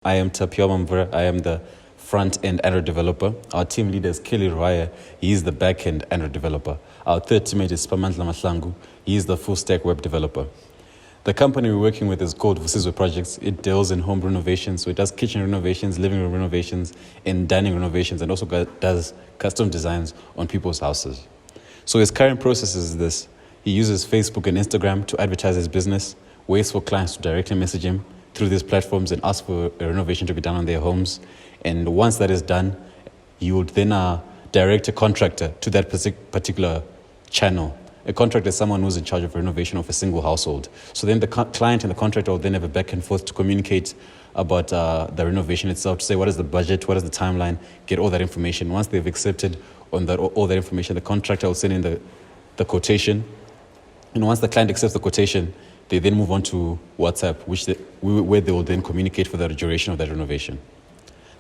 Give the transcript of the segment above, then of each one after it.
I am Tapio Mamvura. I am the front-end Android developer. Our team leader is Kealey Ruhaya. He is the back-end Android developer. Our third teammate is Pamandla Mahlangu. He is the full-stack web developer. The company we're working with is called Vusizwe Projects. It deals in home renovations, so it does kitchen renovations, living room renovations, and dining renovations, and also does custom designs on people's houses. So his current process is this. He uses Facebook and Instagram to advertise his business, waits for clients to directly message him through these platforms and ask for a renovation to be done on their homes. And once that is done, you would then direct a contractor to that particular channel. A contractor is someone who's in charge of renovation of a single household. So then the client and the contractor will then have a back and forth to communicate about the renovation itself, to say what is the budget, what is the timeline, get all that information. Once they've accepted on that, all that information, the contractor will send in the quotation. And once the client accepts the quotation, they then move on to WhatsApp, where they will then communicate for the duration of that renovation.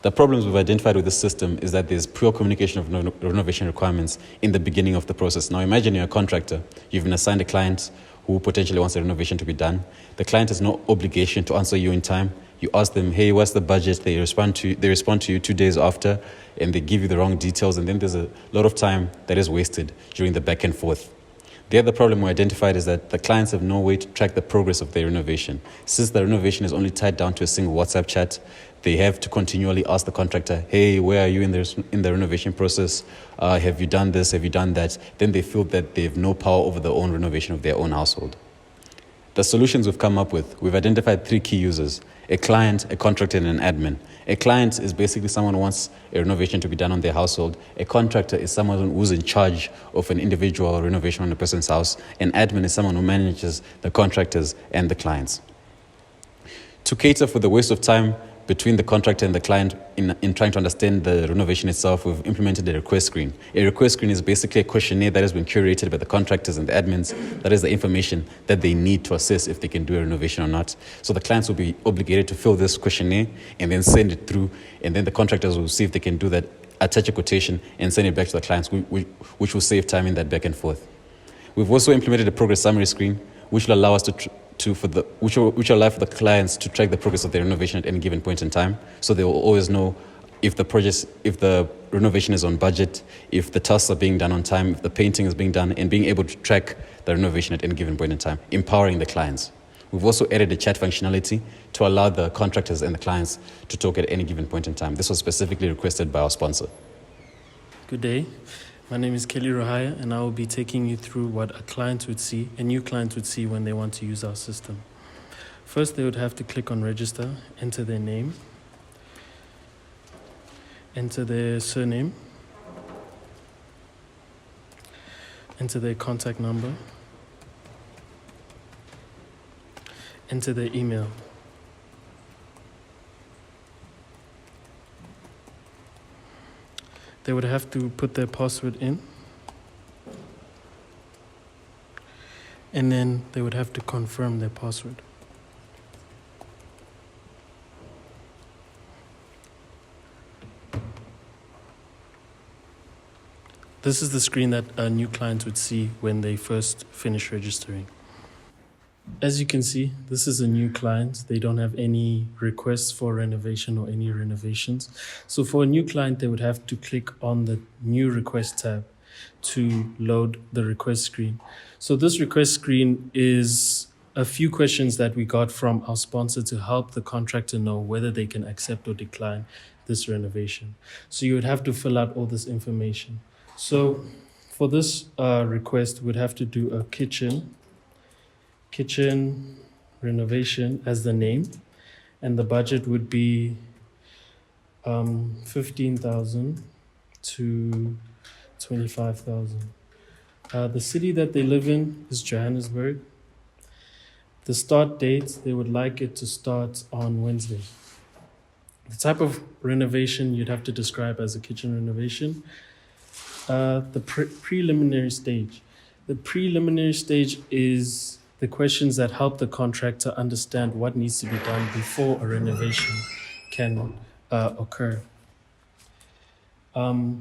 The problems we've identified with this system is that there's poor communication of renovation requirements in the beginning of the process. Now imagine you're a contractor, you've been assigned a client who potentially wants a renovation to be done. The client has no obligation to answer you in time. You ask them, hey, what's the budget? They respond to you 2 days after, and they give you the wrong details, and then there's a lot of time that is wasted during the back and forth. The other problem we identified is that the clients have no way to track the progress of their renovation. Since the renovation is only tied down to a single WhatsApp chat, they have to continually ask the contractor, hey, where are you in the renovation process? Have you done this? Have you done that? Then they feel that they have no power over their own renovation of their own household. The solutions we've come up with, we've identified 3 key users: a client, a contractor, and an admin. A client is basically someone who wants a renovation to be done on their household. A contractor is someone who's in charge of an individual renovation on a person's house. An admin is someone who manages the contractors and the clients. To cater for the waste of time between the contractor and the client in trying to understand the renovation itself, we've implemented a request screen. A request screen is basically a questionnaire that has been curated by the contractors and the admins. That is the information that they need to assess if they can do a renovation or not. So the clients will be obligated to fill this questionnaire and then send it through, and then the contractors will see if they can do that, attach a quotation, and send it back to the clients, which will save time in that back and forth. We've also implemented a progress summary screen, which will allow us which will allow for the clients to track the progress of their renovation at any given point in time. So they will always know if the renovation is on budget, if the tasks are being done on time, if the painting is being done, and being able to track the renovation at any given point in time, empowering the clients. We've also added a chat functionality to allow the contractors and the clients to talk at any given point in time. This was specifically requested by our sponsor. Good day. My name is Kealey Ruhaya, and I will be taking you through what a new client would see when they want to use our system. First, they would have to click on register, enter their name, enter their surname, enter their contact number, enter their email. They would have to put their password in, and then they would have to confirm their password. This is the screen that a new client would see when they first finish registering. As you can see, this is a new client. They don't have any requests for renovation or any renovations. So for a new client, they would have to click on the new request tab to load the request screen. So this request screen is a few questions that we got from our sponsor to help the contractor know whether they can accept or decline this renovation. So you would have to fill out all this information. So for this request, we'd have to do a kitchen renovation as the name, and the budget would be 15,000 to 25,000. The city that they live in is Johannesburg. The start date, they would like it to start on Wednesday. The type of renovation you'd have to describe as a kitchen renovation. The preliminary stage. The preliminary stage is the questions that help the contractor understand what needs to be done before a renovation can occur.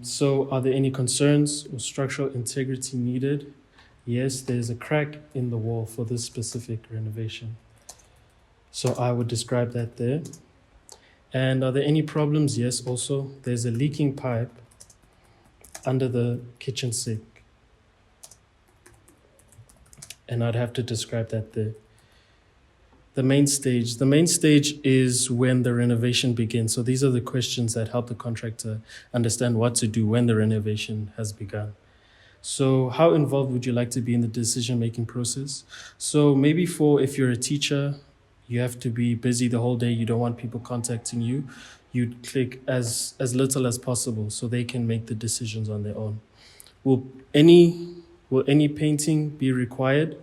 So are there any concerns or structural integrity needed? Yes, there's a crack in the wall for this specific renovation. So I would describe that there. And are there any problems? Yes, also. There's a leaking pipe under the kitchen sink. And I'd have to describe that there. The main stage. The main stage is when the renovation begins. So these are the questions that help the contractor understand what to do when the renovation has begun. So how involved would you like to be in the decision-making process? So maybe if you're a teacher, you have to be busy the whole day. You don't want people contacting you. You'd click as little as possible so they can make the decisions on their own. Will any painting be required?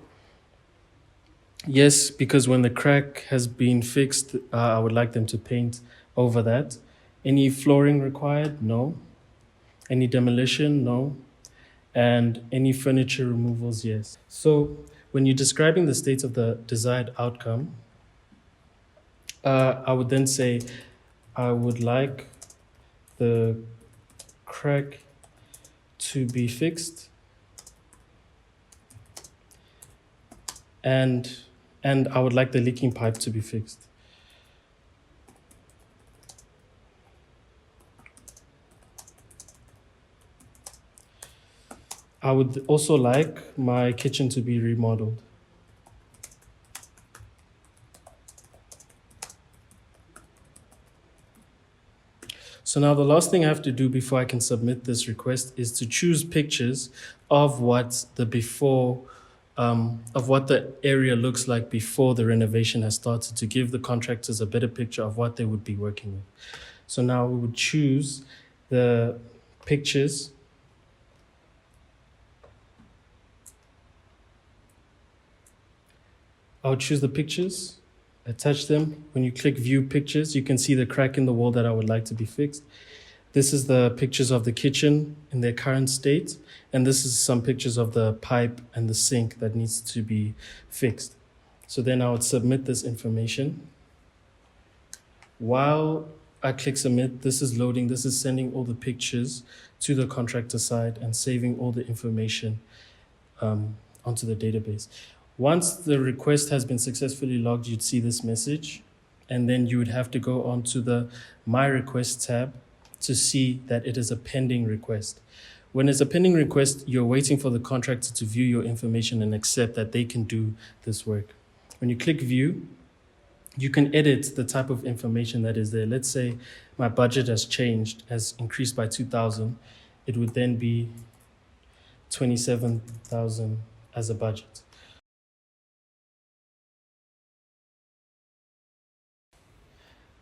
Yes, because when the crack has been fixed, I would like them to paint over that. Any flooring required? No. Any demolition? No. And any furniture removals? Yes. So when you're describing the state of the desired outcome, I would then say, I would like the crack to be fixed and I would like the leaking pipe to be fixed. I would also like my kitchen to be remodeled. So now the last thing I have to do before I can submit this request is to choose pictures of what the before, of what the area looks like before the renovation has started, to give the contractors a better picture of what they would be working with. So now we would choose the pictures. I would choose the pictures, attach them. When you click view pictures, you can see the crack in the wall that I would like to be fixed. This is the pictures of the kitchen in their current state. And this is some pictures of the pipe and the sink that needs to be fixed. So then I would submit this information. While I click submit, this is loading. This is sending all the pictures to the contractor side and saving all the information onto the database. Once the request has been successfully logged, you'd see this message, and then you would have to go onto the My Request tab to see that it is a pending request. When it's a pending request, you're waiting for the contractor to view your information and accept that they can do this work. When you click view, you can edit the type of information that is there. Let's say my budget has changed, has increased by 2,000. It would then be 27,000 as a budget.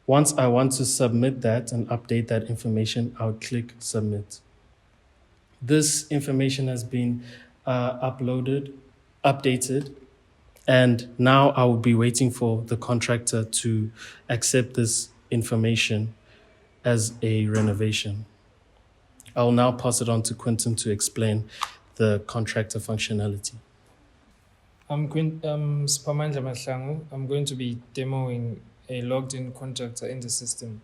Once I want to submit that and update that information, I'll click submit. This information has been updated, and now I will be waiting for the contractor to accept this information as a renovation. I'll now pass it on to Quentin to explain the contractor functionality. I'm Spamandla Mahlangu. I'm going to be demoing a logged-in contractor in the system.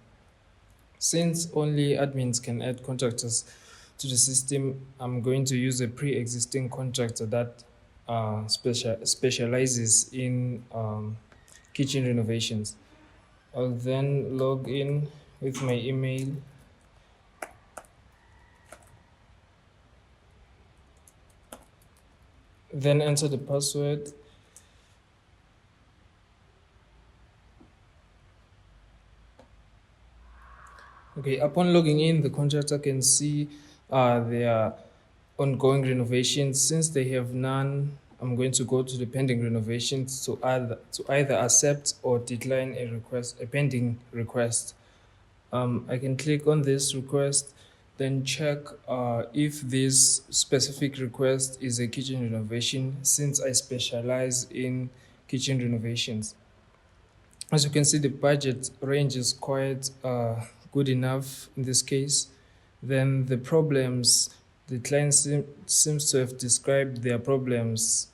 Since only admins can add contractors to the system, I'm going to use a pre-existing contractor that specializes in kitchen renovations. I'll then log in with my email. Then enter the password. Okay, upon logging in, the contractor can see their ongoing renovations. Since they have none, I'm going to go to the pending renovations to either accept or decline a pending request. I can click on this request, then check if this specific request is a kitchen renovation, since I specialize in kitchen renovations. As you can see, the budget range is quite good enough in this case. Then the problems, the client seems to have described their problems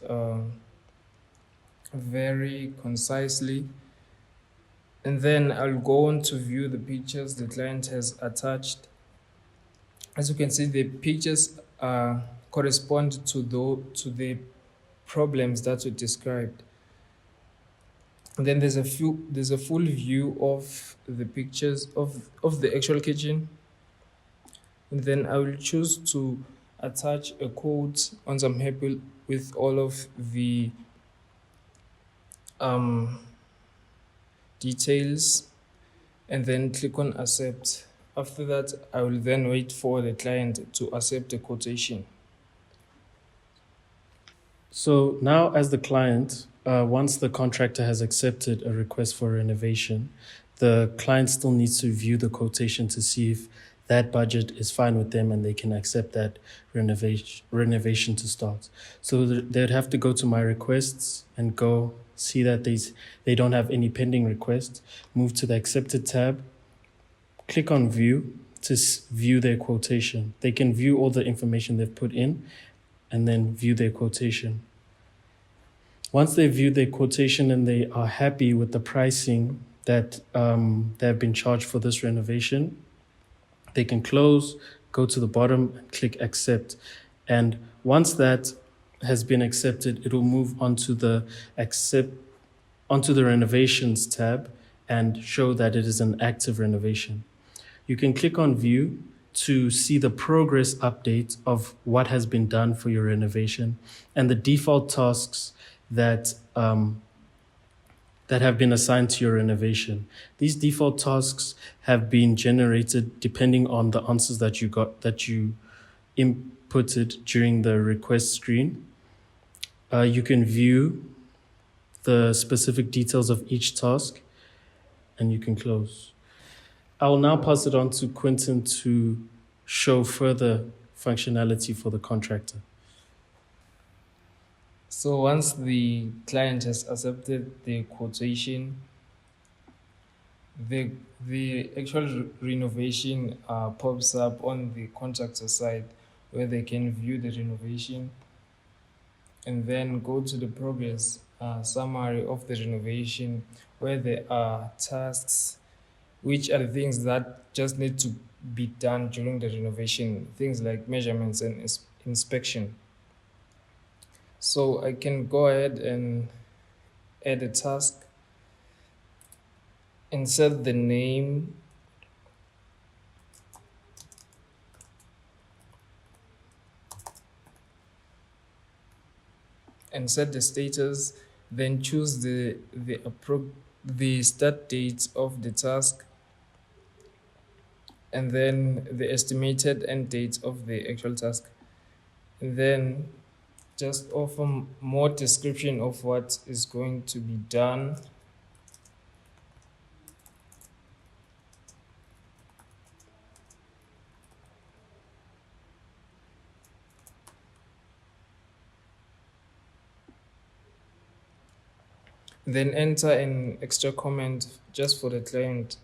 very concisely. And then I'll go on to view the pictures the client has attached. As you can see, the pictures correspond to the problems that were described. And then there's a full view of the pictures of the actual kitchen. And then I will choose to attach a quote once I'm happy with all of the um, details, and then click on accept. After that, I will then wait for the client to accept the quotation. So now, as the client, once the contractor has accepted a request for renovation, the client still needs to view the quotation to see if that budget is fine with them and they can accept that renovation to start. So they'd have to go to my requests and go see that they don't have any pending requests, move to the accepted tab, click on view to view their quotation. They can view all the information they've put in and then view their quotation. Once they view their quotation and they are happy with the pricing that they've been charged for this renovation, they can close, go to the bottom, and click accept. And once that has been accepted, it will move onto the renovations tab and show that it is an active renovation. You can click on view to see the progress update of what has been done for your renovation and the default tasks that that have been assigned to your renovation. These default tasks have been generated depending on the answers that you inputted during the request screen. You can view the specific details of each task, and you can close. I will now pass it on to Quentin to show further functionality for the contractor. So once the client has accepted the quotation, the actual renovation pops up on the contractor side, where they can view the renovation and then go to the progress summary of the renovation, where there are tasks, which are the things that just need to be done during the renovation, things like measurements and inspection. So I can go ahead and add a task, insert the name, and set the status, then choose the start date of the task, and then the estimated end date of the actual task, and then just offer more description of what is going to be done. Then enter an extra comment just for the client.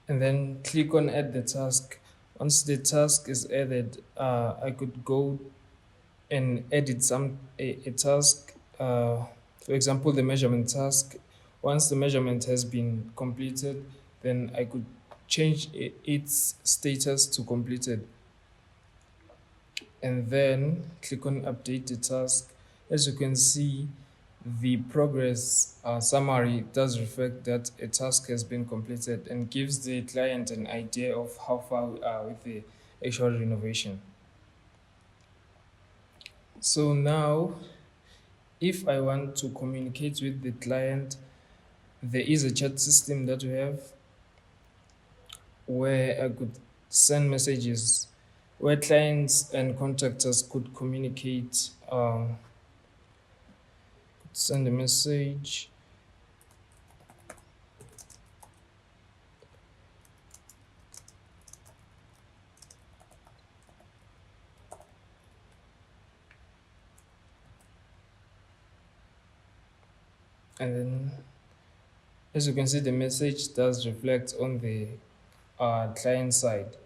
And then click on add the task. Once the task is added, I could go and edit a task. For example, the measurement task. Once the measurement has been completed, then I could change its status to completed. And then click on update the task. As you can see, the progress summary does reflect that a task has been completed and gives the client an idea of how far we are with the actual renovation. So now, if I want to communicate with the client, there is a chat system that we have where I could send messages, where clients and contractors could communicate, send a message. And then, as you can see, the message does reflect on the client side.